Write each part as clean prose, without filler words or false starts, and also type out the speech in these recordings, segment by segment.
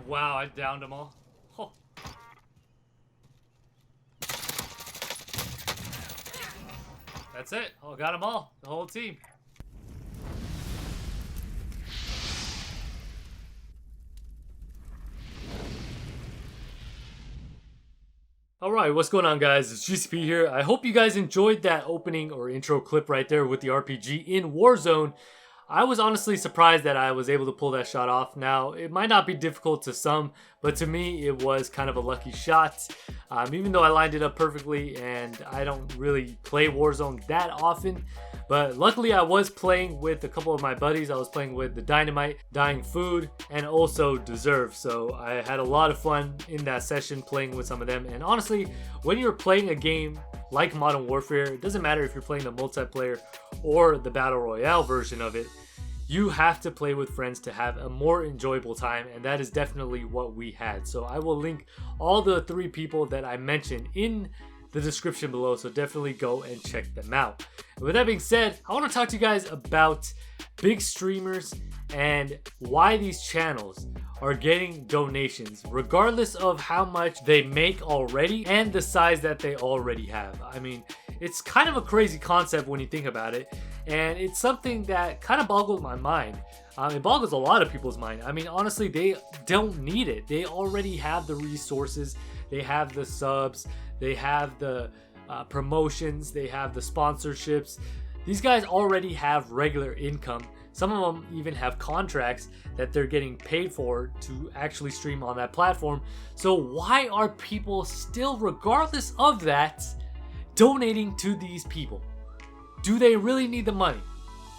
Wow, I downed them all. Oh. That's it. Oh, got them all. The whole team. Alright, what's going on, guys? It's GCP here. I hope you guys enjoyed that opening or intro clip right there with the RPG in Warzone. I was honestly surprised that I was able to pull that shot off. Now, it might not be difficult to some, but to me, it was kind of a lucky shot. Even though I lined it up perfectly and I don't really play Warzone that often. But luckily, I was playing with a couple of my buddies. I was playing with the Dynamite, Dying Food, and also Deserve. So I had a lot of fun in that session playing with some of them. And honestly, when you're playing a game like Modern Warfare, it doesn't matter if you're playing the multiplayer or the Battle Royale version of it. You have to play with friends to have a more enjoyable time, and that is definitely what we had. So I will link all the 3 people that I mentioned in the description below, so definitely go and check them out. And with that being said, I want to talk to you guys about big streamers and why these channels are getting donations regardless of how much they make already and the size that they already have. I mean, it's kind of a crazy concept when you think about it, and it's something that kind of boggles my mind. It boggles a lot of people's mind. I mean, honestly, they don't need it. They already have the resources, they have the subs, they have the promotions, they have the sponsorships. These guys already have regular income. Some of them even have contracts that they're getting paid for to actually stream on that platform. So why are people still, regardless of that, donating to these people? Do they really need the money?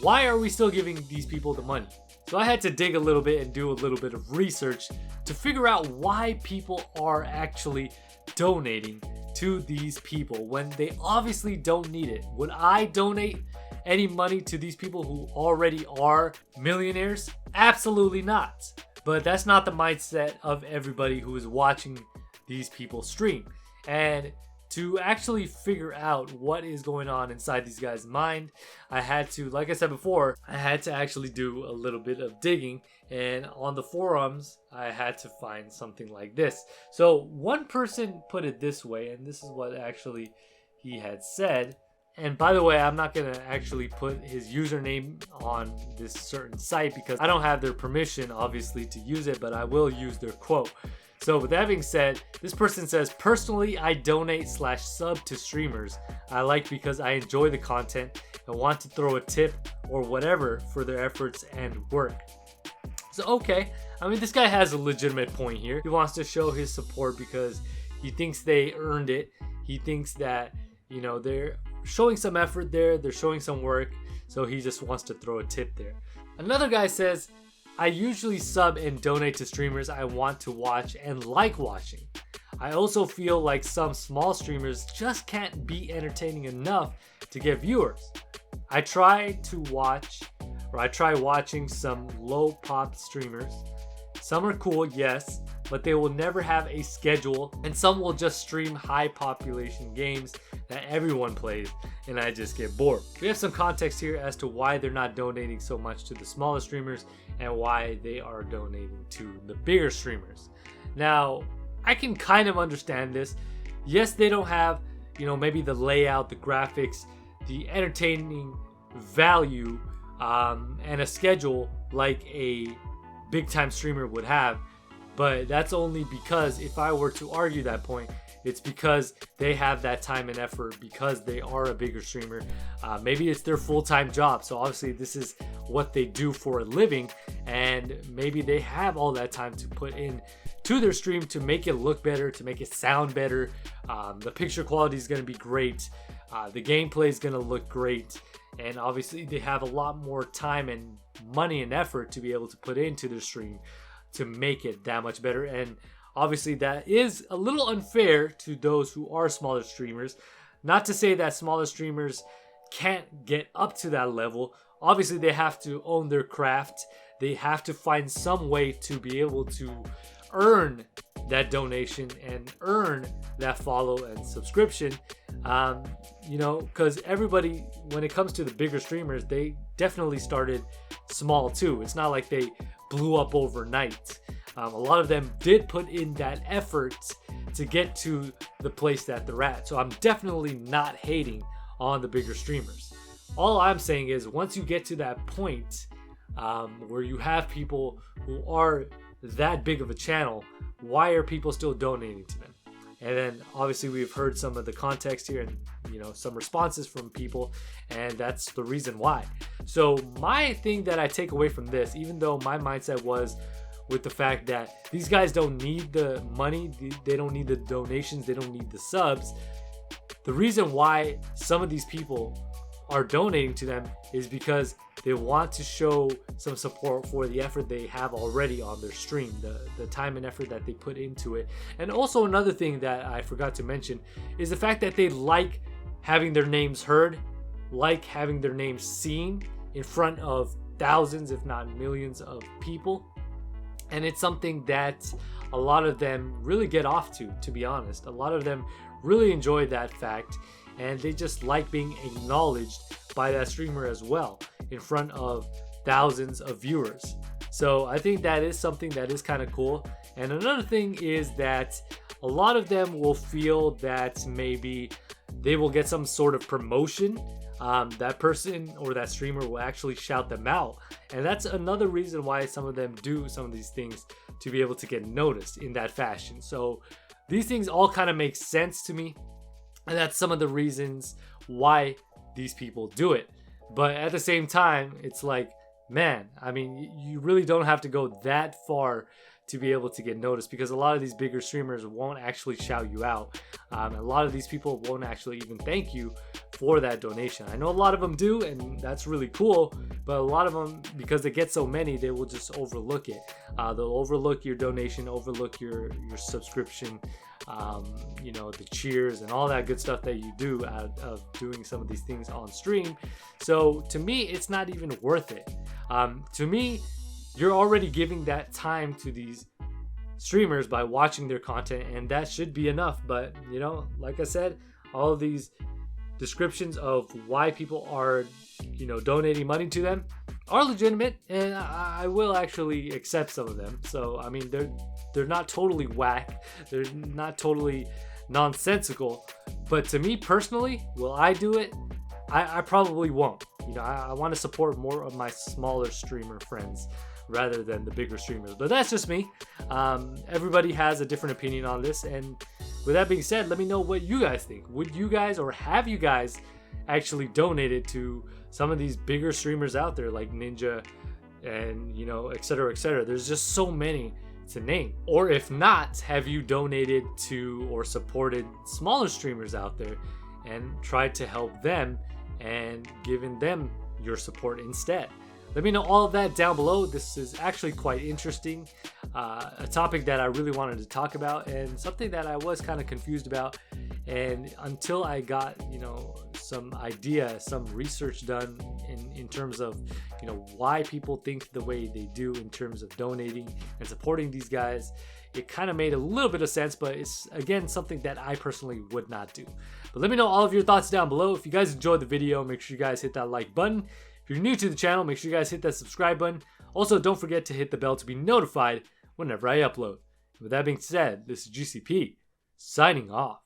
Why are we still giving these people the money? So I had to dig a little bit and do a little bit of research to figure out why people are actually donating to these people when they obviously don't need it. Would I donate any money to these people who already are millionaires? Absolutely not. But that's not the mindset of everybody who is watching these people stream. And to actually figure out what is going on inside these guys' mind, I had to, like I said before, I had to actually do a little bit of digging, and on the forums, I had to find something like this. So one person put it this way, and this is what actually he had said. And by the way, I'm not going to actually put his username on this certain site because I don't have their permission, obviously, to use it, but I will use their quote. So with that being said, this person says, personally, I donate/sub to streamers I like because I enjoy the content and want to throw a tip or whatever for their efforts and work. So okay, I mean, this guy has a legitimate point here. He wants to show his support because he thinks they earned it. He thinks that, you know, they're showing some effort there, they're showing some work, so he just wants to throw a tip there. Another guy says, I usually sub and donate to streamers I want to watch and like watching. I also feel like some small streamers just can't be entertaining enough to get viewers. I try watching some low pop streamers. Some are cool, yes, but they will never have a schedule, and some will just stream high population games that everyone plays, and I just get bored. We have some context here as to why they're not donating so much to the smaller streamers and why they are donating to the bigger streamers. Now, I can kind of understand this. Yes, they don't have, you know, maybe the layout, the graphics, the entertaining value, and a schedule like a big time streamer would have, but that's only because, if I were to argue that point, it's because they have that time and effort because they are a bigger streamer. Maybe it's their full-time job, so obviously this is what they do for a living, and maybe they have all that time to put in to their stream to make it look better, to make it sound better. The picture quality is going to be great, the gameplay is going to look great, and obviously they have a lot more time and money and effort to be able to put into their stream to make it that much better. And obviously that is a little unfair to those who are smaller streamers. Not to say that smaller streamers can't get up to that level. Obviously they have to own their craft. They have to find some way to be able to earn that donation and earn that follow and subscription. You know, because everybody, when it comes to the bigger streamers, they definitely started small too. It's not like they blew up overnight. A lot of them did put in that effort to get to the place that they're at. So I'm definitely not hating on the bigger streamers. All I'm saying is once you get to that point where you have people who are that big of a channel, why are people still donating to them? And then obviously we've heard some of the context here and some responses from people, and that's the reason why. So my thing that I take away from this, even though my mindset was with the fact that these guys don't need the money, they don't need the donations, they don't need the subs. The reason why some of these people are donating to them is because they want to show some support for the effort they have already on their stream, the time and effort that they put into it. And also another thing that I forgot to mention is the fact that they like having their names heard, like having their names seen in front of thousands, if not millions of people. And it's something that a lot of them really get off to be honest. A lot of them really enjoy that fact, and they just like being acknowledged by that streamer as well in front of thousands of viewers. So I think that is something that is kind of cool. And another thing is that a lot of them will feel that maybe they will get some sort of promotion. That person or that streamer will actually shout them out. And that's another reason why some of them do some of these things, to be able to get noticed in that fashion. So these things all kind of make sense to me. And that's some of the reasons why these people do it. But at the same time, it's like, man, I mean, you really don't have to go that far to be able to get noticed, because a lot of these bigger streamers won't actually shout you out. A lot of these people won't actually even thank you for that donation. I know a lot of them do, and that's really cool, but a lot of them, because they get so many, they will just overlook it. They'll overlook your donation, overlook your subscription, the cheers and all that good stuff that you do out of doing some of these things on stream. So to me, it's not even worth it. To me, you're already giving that time to these streamers by watching their content, and that should be enough. But like I said, all of these descriptions of why people are donating money to them are legitimate, and I will actually accept some of them. So I mean, they're not totally whack, they're not totally nonsensical, but to me personally, will I do it? I probably won't. I want to support more of my smaller streamer friends rather than the bigger streamers, but that's just me. Everybody has a different opinion on this, and with that being said, let me know what you guys think. Would you guys, or have you guys actually donated to some of these bigger streamers out there like Ninja and etc. There's just so many to name. Or if not, have you donated to or supported smaller streamers out there and tried to help them and given them your support instead? Let me know all of that down below. This is actually quite interesting, a topic that I really wanted to talk about, and something that I was kind of confused about. And until I got some idea, some research done in terms of why people think the way they do in terms of donating and supporting these guys, it kind of made a little bit of sense. But it's, again, something that I personally would not do. But let me know all of your thoughts down below. If you guys enjoyed the video, make sure you guys hit that like button. If you're new to the channel, make sure you guys hit that subscribe button. Also, don't forget to hit the bell to be notified whenever I upload. With that being said, this is GCP signing off.